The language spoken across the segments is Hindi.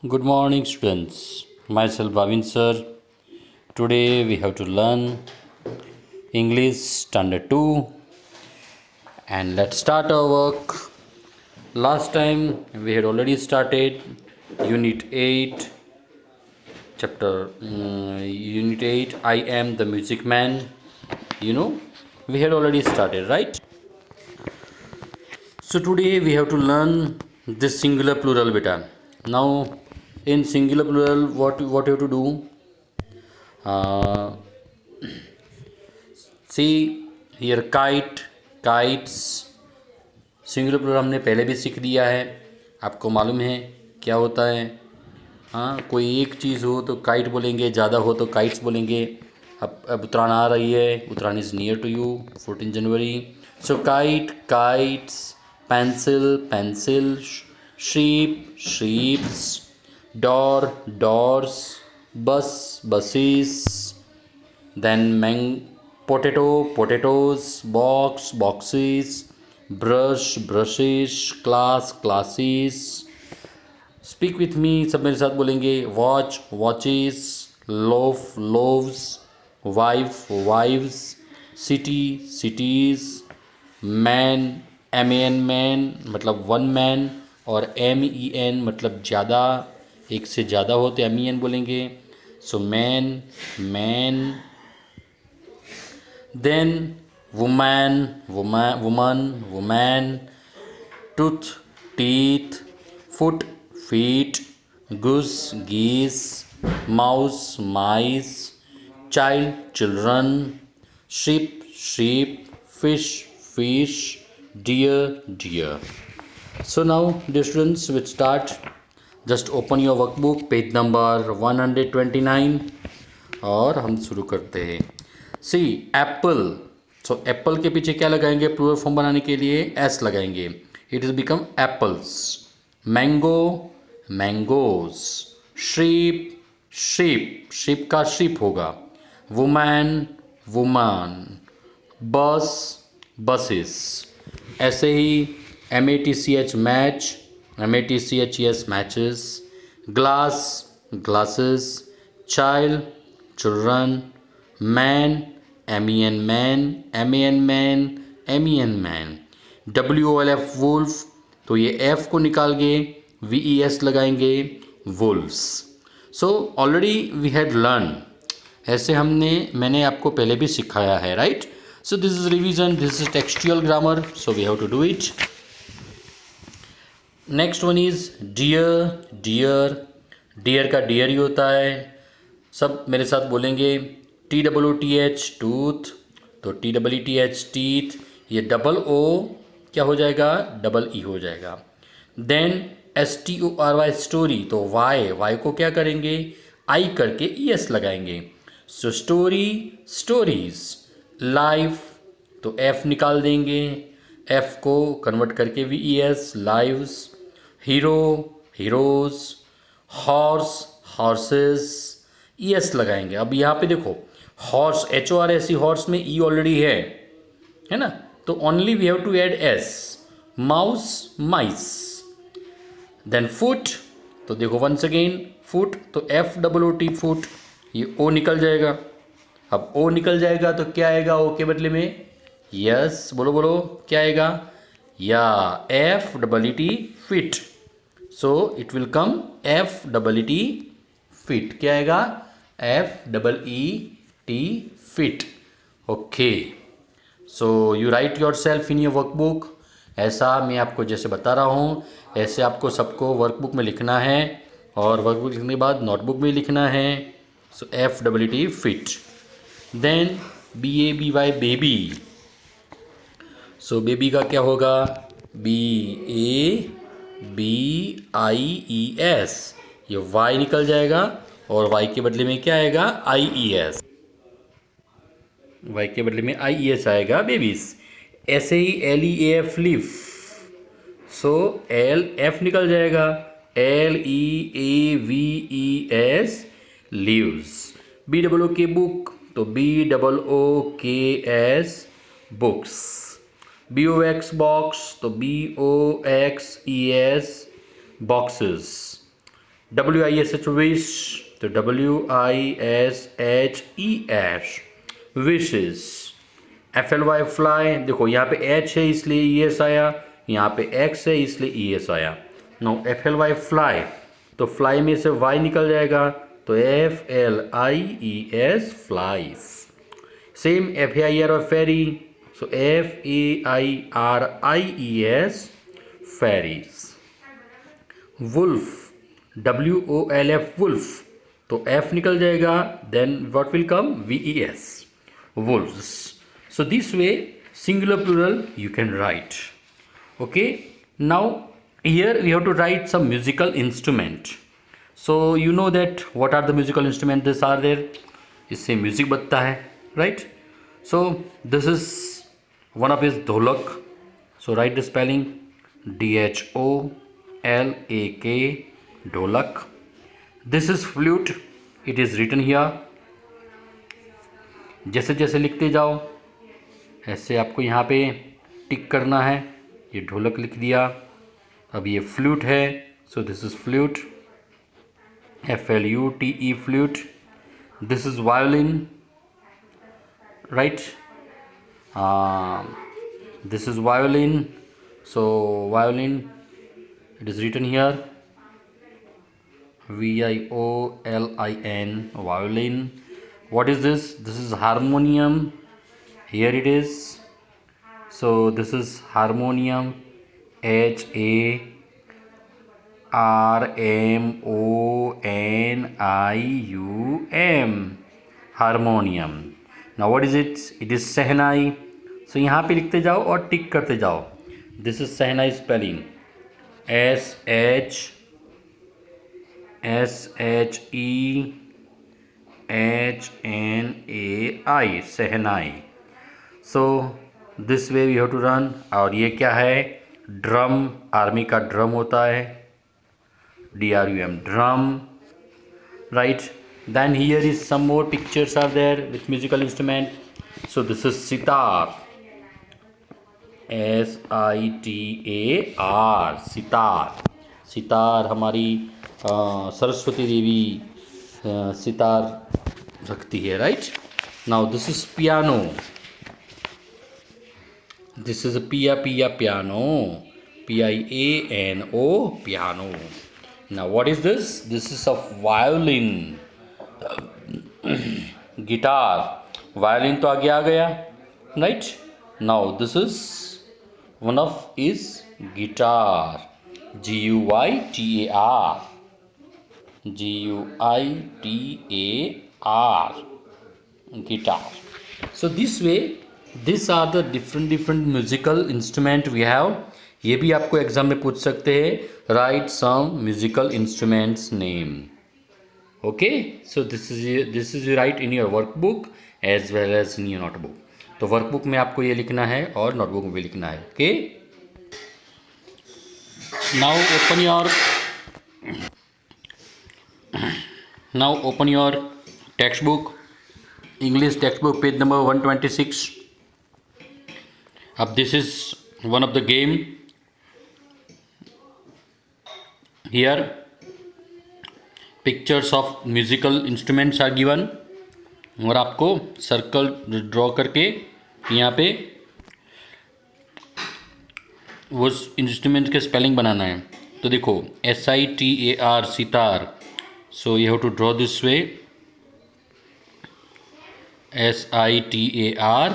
Good morning, students. Myself, Bhavin sir. Today we have to learn English Standard 2 and let's start our work. Last time we had already started Unit 8, Unit 8, I am the music man. We had already started, right? So today we have to learn this singular plural beta. Now, in singular plural, what you have to do? Uh, see here kite kites singular plural हमने पहले भी सीख लिया है। आपको मालूम है क्या होता है? हाँ, कोई एक चीज़ हो तो काइट बोलेंगे, ज़्यादा हो तो काइट्स बोलेंगे। अब उत्तरायण आ रही है, Uttarayan is near to you 14 January. So kite kites, pencil pencil, sheep sheeps, door doors, bus buses, then potato potatoes, box boxes, brush brushes, class classes। Speak with me, सब मेरे साथ बोलेंगे। Watch watches, loaf loaves, wife wives, city cities, man M man मतलब वन मैन, और MEN मतलब ज़्यादा, एक से ज़्यादा हो तो MEN बोलेंगे। So man man, then woman, tooth teeth, foot feet, goose geese, mouse mice, child children, sheep, fish fish, deer deer। So now dear students, we start। just open your workbook, page number 129 और हम शुरू करते हैं। सी एप्पल। सो एप्पल के पीछे क्या लगाएंगे? प्लूरल फॉर्म बनाने के लिए एस लगाएंगे। It is become apples. Mango mangoes, sheep sheep का शीप होगा। Woman woman, bus buses. ऐसे ही MATCH match, MATCHES matches, glass glasses, child children, man MEN man, MEN man, WOLF wolf. तो ये F को निकाल के VES लगाएंगे, wolfs. So already we had learn, ऐसे मैंने आपको पहले भी सिखाया है, right? So this is revision, this is textual grammar, so we have to do it. Next one is deer deer का डियर ही होता है। सब मेरे साथ बोलेंगे। TOOTH टूथ, तो TEETH टीथ। ये डबल O क्या हो जाएगा? डबल E हो जाएगा। देन STORY स्टोरी, तो वाई को क्या करेंगे? I करके ES लगाएंगे। So story stories. लाइफ, तो F निकाल देंगे, F को कन्वर्ट करके VES lives. Hero heroes, horse horses, ES लगाएंगे। अब यहाँ पे देखो, हॉर्स HORS, हॉर्स में E ऑलरेडी है ना, तो only we have to add S। Mouse mice. Then foot, तो देखो वंस अगेन फुट, तो FOOT फुट, ये O निकल जाएगा। अब O निकल जाएगा तो क्या आएगा O के बदले में? यस, बोलो बोलो क्या आएगा? या FEET fit. So it will come FEET fit. क्या आएगा? FEET fit. Okay, so you right your self in your workbook. ऐसा मैं आपको जैसे बता रहा हूँ, ऐसे आपको सबको वर्कबुक में लिखना है, और वर्कबुक लिखने के बाद नोटबुक में लिखना है। So FEET feet. Then BABY baby. So baby का क्या होगा? BABIES, ये Y निकल जाएगा, और Y के बदले में क्या आएगा? IES। Y के बदले में IES आएगा, बेबीज। ऐसे ही LEAF लीफ, सो LF निकल जाएगा, LEAVES लीव्स। BOOK बुक, तो BOOKS बुक्स। BOX बॉक्स, तो BOXES बॉक्सेस। WISH विश, तो WISHES विशेस। FLY फ्लाई, देखो यहाँ पे H है इसलिए ES आया, यहाँ पे X है इसलिए ES आया। नो FLY फ्लाई, तो फ्लाई में से Y निकल जाएगा, तो FLIES फ्लाइज। सेम FAIR और fairy, so FAIRIES fairies. Wolf, WOLF wolf, तो F निकल जाएगा, then what will come, VES wolves. So this way singular plural you can write. Okay, now here we have to write some musical instrument. So you know that what are the musical instruments this are there, इससे म्यूजिक बनता है, right? So this is one of his dholak. So write the spelling DHOLAK, dholak. This is flute, it is written here. जैसे जैसे लिखते जाओ ऐसे आपको यहाँ पे टिक करना है। ये ढोलक लिख दिया, अब ये फ्लूट है, so this is flute, FLUTE flute. This is violin, right, this is violin, so violin it is written here VIOLIN, violin. What is this? This is harmonium. Here it is. So this is harmonium, HARMONIUM, harmonium. Now what is it? It is sehnai. So यहाँ पे लिखते जाओ और टिक करते जाओ। This is sehnai spelling, SHEHNAI, sehnai. So this way we have to run. और ये क्या है, ड्रम, आर्मी का ड्रम होता है, DRUM, drum, right? Then here is some more pictures are there with musical instrument. So this is sitar, SITAR, sitar. Sitar हमारी सरस्वती देवी सितार रखती है, right? Now this is piano, this is piano, PIANO, piano. Now what is this? This is of violin, guitar. Violin तो आगे आ गया, right? Now this is one of is guitar, GUITAR, GUITAR, guitar. So this way these are the different musical instrument we have. ये भी आपको एग्जाम में पूछ सकते हैं, write some musical instruments name. Okay, so this is you write in your workbook as well as in your notebook. तो वर्कबुक में आपको ये लिखना है और नोटबुक में भी लिखना है। Okay, now open your textbook, English textbook, page number 126. अब this is one of the game. Here pictures of musical instruments are given, और आपको सर्कल ड्रॉ करके यहाँ पे वो इंस्ट्रूमेंट के स्पेलिंग बनाना है। तो देखो SITAR, sitar, so you have to draw this way, SITAR,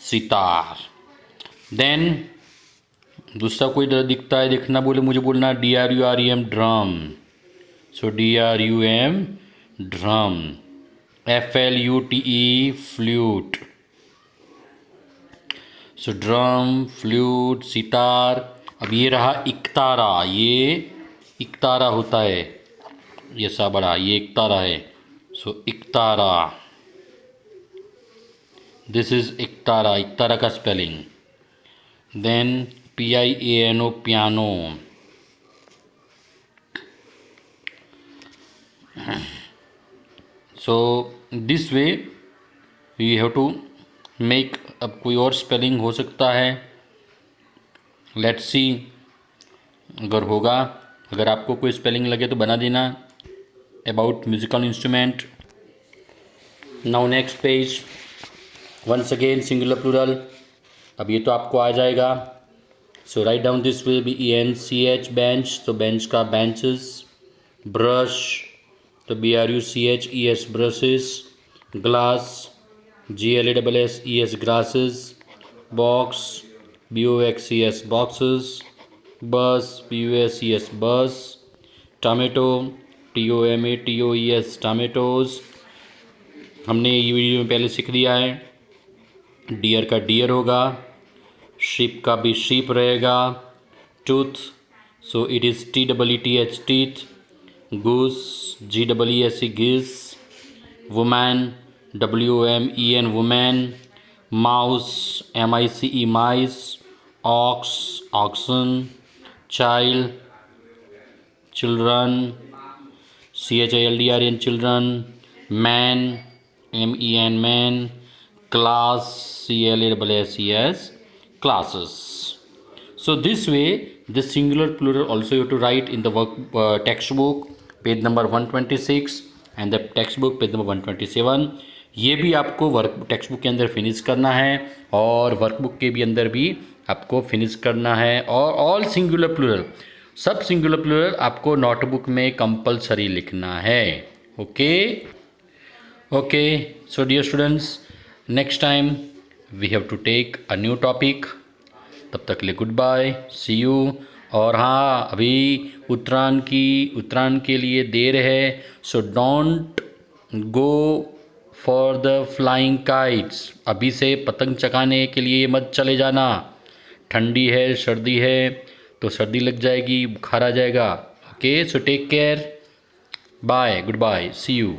sitar. देन दूसरा कोई दिखता है, देखना, बोले मुझे बोलना DRUM, drum, so DRUM, drum. FLUTE, flute, so drum, flute, sitar. अब ये रहा इकतारा, ये इकतारा होता है, ये सा बड़ा, ये इकतारा है, सो इकतारा, दिस इज इकतारा, इकतारा का spelling. Then PIANO, piano. So this way you have to make. अब कोई और स्पेलिंग हो सकता है, लेट्स सी, अगर होगा अगर आपको कोई स्पेलिंग लगे तो बना देना about musical instrument. Now next page, once again singular plural. अब ये तो आपको आ जाएगा। So right down this way, BENCH bench, तो बेंच का बेंचेस। ब्रश, तो BRUCHES brushes. Glass, GLASSES glasses. Box, BOXES boxes. Bus, BUSES bus. Tomato, TOMATOES tomatoes. हमने ये वीडियो में पहले सीख लिया है। डियर का डियर होगा, शिप का भी शिप रहेगा। Tooth, so it is TEETH teeth. Goose, GEESE geese. Woman, WOMEN women. Mouse, MICE mice. Ox, oxen. Child, children, CHILDRN children. Man, MEN man. Class, CLASSES classes. So this way the singular plural also you have to write in the work textbook page number 126 and the textbook page number 127. ये भी आपको वर्क टेक्स्ट बुक के अंदर फिनिश करना है और वर्कबुक के भी अंदर भी आपको फिनिश करना है। और ऑल सिंगुलर प्लूरल, सब सिंगुलर प्लूरल आपको नोटबुक में कंपलसरी लिखना है। Okay, so dear students, next time we have to take a new topic. तब तक के लिए गुड बाय, सी यू। और हाँ, अभी उत्तरायण के लिए देर है, so don't go for the flying kites. अभी से पतंग चगाने के लिए मत चले जाना। ठंडी है, सर्दी है, तो सर्दी लग जाएगी, बुखार आ जाएगा। Okay, so take care, bye, good bye, see you.